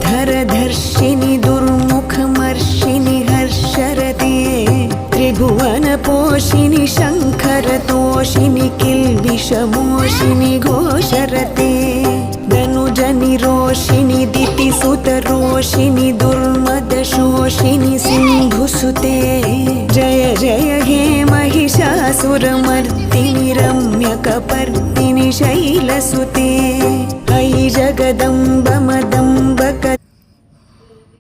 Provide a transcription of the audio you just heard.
धरधर्षिणि दुर्मुखमर्षिणि हर्षरते त्रिभुवनपोषिणि शङ्करतोषिणि किल्बिषमोषिणि घोषरते धनुजनिरोषिणि दितिसुतरोषिणि दुर्मदशोषिणि सिन्धुसुते जय जय हे महिषासुरमर्दिनि रम्यकपर्दिनि शैलसुते अयि जगदम्ब